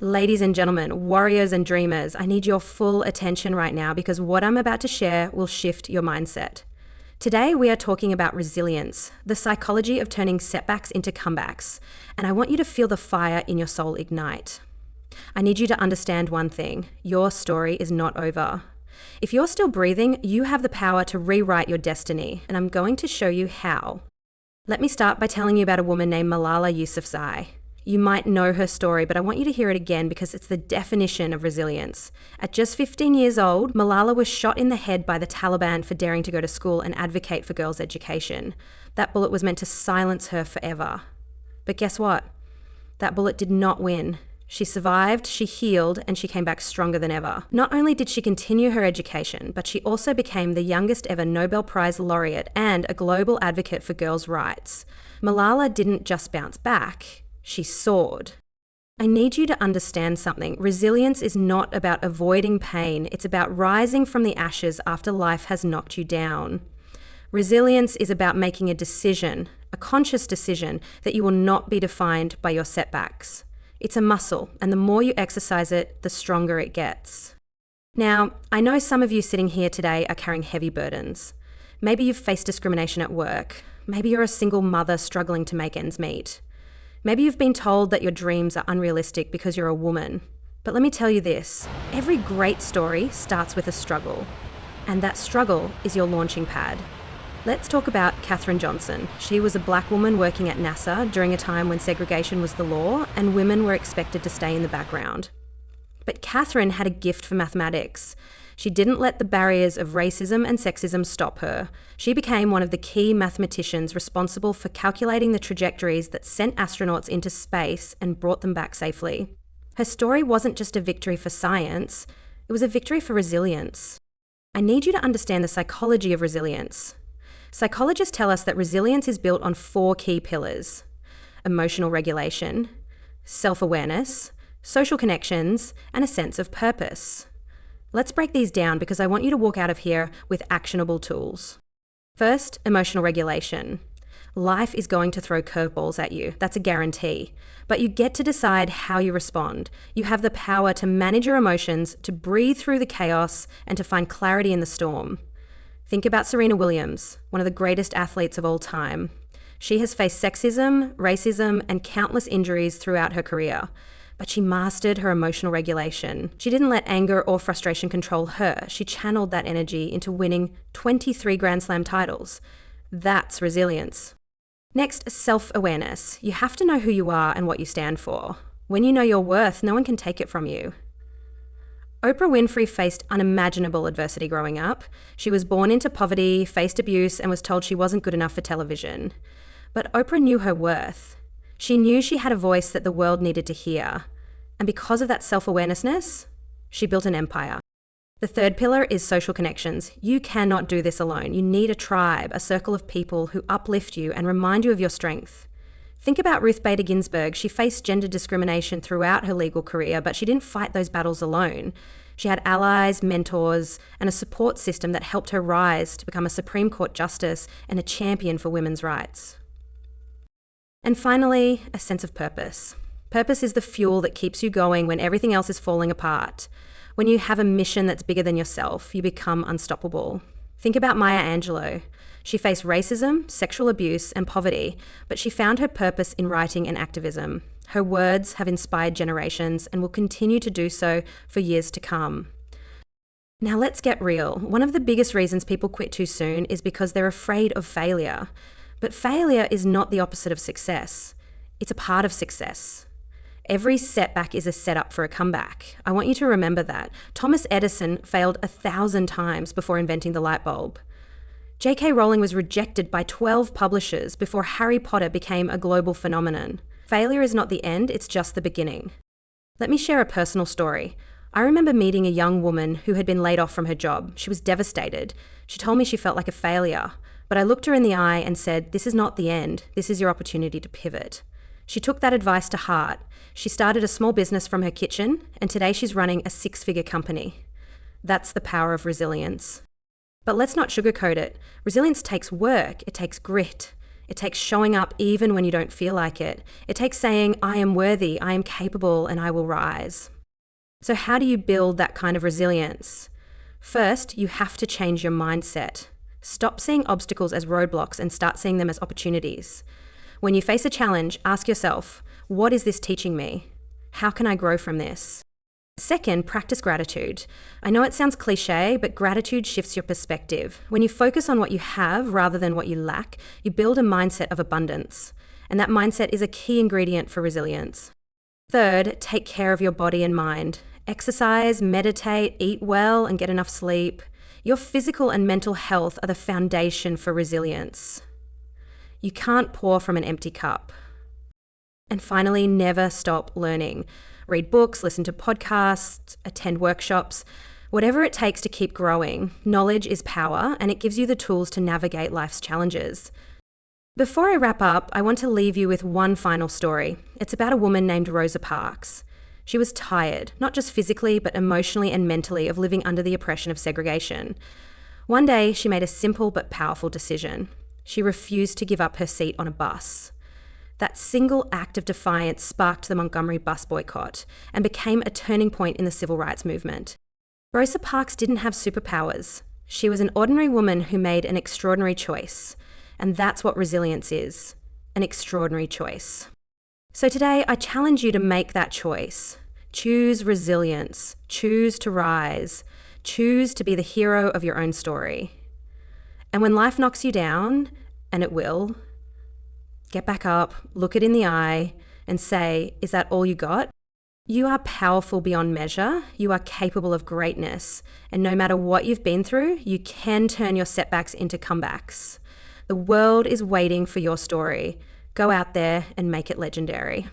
Ladies and gentlemen, warriors and dreamers, I need your full attention right now because what I'm about to share will shift your mindset. Today, we are talking about resilience, the psychology of turning setbacks into comebacks, and I want you to feel the fire in your soul ignite. I need you to understand one thing: your story is not over. If you're still breathing, you have the power to rewrite your destiny, and I'm going to show you how. Let me start by telling you about a woman named Malala Yousafzai. You might know her story, but I want you to hear it again because it's the definition of resilience. At just 15 years old, Malala was shot in the head by the Taliban for daring to go to school and advocate for girls' education. That bullet was meant to silence her forever. But guess what? That bullet did not win. She survived, she healed, and she came back stronger than ever. Not only did she continue her education, but she also became the youngest ever Nobel Prize laureate and a global advocate for girls' rights. Malala didn't just bounce back. She soared. I need you to understand something. Resilience is not about avoiding pain. It's about rising from the ashes after life has knocked you down. Resilience is about making a decision, a conscious decision, that you will not be defined by your setbacks. It's a muscle, and the more you exercise it, the stronger it gets. Now, I know some of you sitting here today are carrying heavy burdens. Maybe you've faced discrimination at work. Maybe you're a single mother struggling to make ends meet. Maybe you've been told that your dreams are unrealistic because you're a woman. But let me tell you this: every great story starts with a struggle, and that struggle is your launching pad. Let's talk about Katherine Johnson. She was a black woman working at NASA during a time when segregation was the law and women were expected to stay in the background. But Katherine had a gift for mathematics. She didn't let the barriers of racism and sexism stop her. She became one of the key mathematicians responsible for calculating the trajectories that sent astronauts into space and brought them back safely. Her story wasn't just a victory for science, it was a victory for resilience. I need you to understand the psychology of resilience. Psychologists tell us that resilience is built on 4 key pillars: emotional regulation, self-awareness, social connections, and a sense of purpose. Let's break these down because I want you to walk out of here with actionable tools. First, emotional regulation. Life is going to throw curveballs at you, that's a guarantee. But you get to decide how you respond. You have the power to manage your emotions, to breathe through the chaos, and to find clarity in the storm. Think about Serena Williams, one of the greatest athletes of all time. She has faced sexism, racism, and countless injuries throughout her career. But she mastered her emotional regulation. She didn't let anger or frustration control her. She channeled that energy into winning 23 Grand Slam titles. That's resilience. Next, self-awareness. You have to know who you are and what you stand for. When you know your worth, no one can take it from you. Oprah Winfrey faced unimaginable adversity growing up. She was born into poverty, faced abuse, and was told she wasn't good enough for television. But Oprah knew her worth. She knew she had a voice that the world needed to hear. And because of that self-awareness, she built an empire. The third pillar is social connections. You cannot do this alone. You need a tribe, a circle of people who uplift you and remind you of your strength. Think about Ruth Bader Ginsburg. She faced gender discrimination throughout her legal career, but she didn't fight those battles alone. She had allies, mentors, and a support system that helped her rise to become a Supreme Court justice and a champion for women's rights. And finally, a sense of purpose. Purpose is the fuel that keeps you going when everything else is falling apart. When you have a mission that's bigger than yourself, you become unstoppable. Think about Maya Angelou. She faced racism, sexual abuse, and poverty, but she found her purpose in writing and activism. Her words have inspired generations and will continue to do so for years to come. Now let's get real. One of the biggest reasons people quit too soon is because they're afraid of failure. But failure is not the opposite of success. It's a part of success. Every setback is a setup for a comeback. I want you to remember that. Thomas Edison failed 1,000 times before inventing the light bulb. J.K. Rowling was rejected by 12 publishers before Harry Potter became a global phenomenon. Failure is not the end, it's just the beginning. Let me share a personal story. I remember meeting a young woman who had been laid off from her job. She was devastated. She told me she felt like a failure. But I looked her in the eye and said, "This is not the end. This is your opportunity to pivot." She took that advice to heart. She started a small business from her kitchen, and today she's running a 6-figure company. That's the power of resilience. But let's not sugarcoat it. Resilience takes work. It takes grit. It takes showing up even when you don't feel like it. It takes saying, I am worthy, I am capable, and I will rise. So how do you build that kind of resilience? First, you have to change your mindset. Stop seeing obstacles as roadblocks and start seeing them as opportunities. When you face a challenge, ask yourself, what is this teaching me? How can I grow from this? Second, practice gratitude. I know it sounds cliche, but gratitude shifts your perspective. When you focus on what you have rather than what you lack, you build a mindset of abundance. And that mindset is a key ingredient for resilience. Third, take care of your body and mind. Exercise, meditate, eat well, and get enough sleep. Your physical and mental health are the foundation for resilience. You can't pour from an empty cup. And finally, never stop learning. Read books, listen to podcasts, attend workshops, whatever it takes to keep growing. Knowledge is power, and it gives you the tools to navigate life's challenges. Before I wrap up, I want to leave you with one final story. It's about a woman named Rosa Parks. She was tired, not just physically, but emotionally and mentally, of living under the oppression of segregation. One day, she made a simple but powerful decision. She refused to give up her seat on a bus. That single act of defiance sparked the Montgomery bus boycott and became a turning point in the civil rights movement. Rosa Parks didn't have superpowers. She was an ordinary woman who made an extraordinary choice. And that's what resilience is, an extraordinary choice. So today, I challenge you to make that choice. Choose resilience. Choose to rise. Choose to be the hero of your own story. And when life knocks you down, and it will, get back up, look it in the eye, and say, is that all you got? You are powerful beyond measure. You are capable of greatness. And no matter what you've been through, you can turn your setbacks into comebacks. The world is waiting for your story. Go out there and make it legendary.